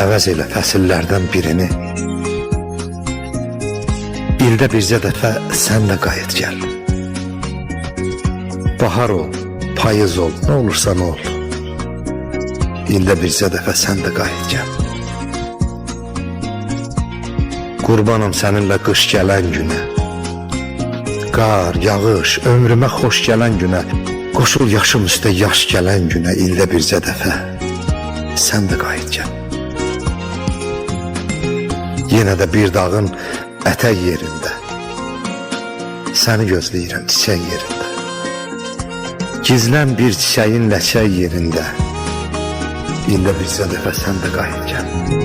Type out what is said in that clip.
əvəz elə fəsillərdən birini. İldə bircə dəfə sən də qayıt gəl. Bahar ol, payız ol, nə olursa nə ol. İldə bircə dəfə sən də qayıt gəl. Qurbanım səninlə qış gələn günə, qar, yağış, ömrümə xoş gələn günə, qoşul yaşım üstə yaş gələn günə, ildə bircə dəfə sən də qayıt gəl. Yenə də bir dağın ətək yerində səni gözləyirəm çiçək yerində. Gizlən bir çiçəyin ləçək yerində, ildə bircə dəfə sən də qayıt gəl.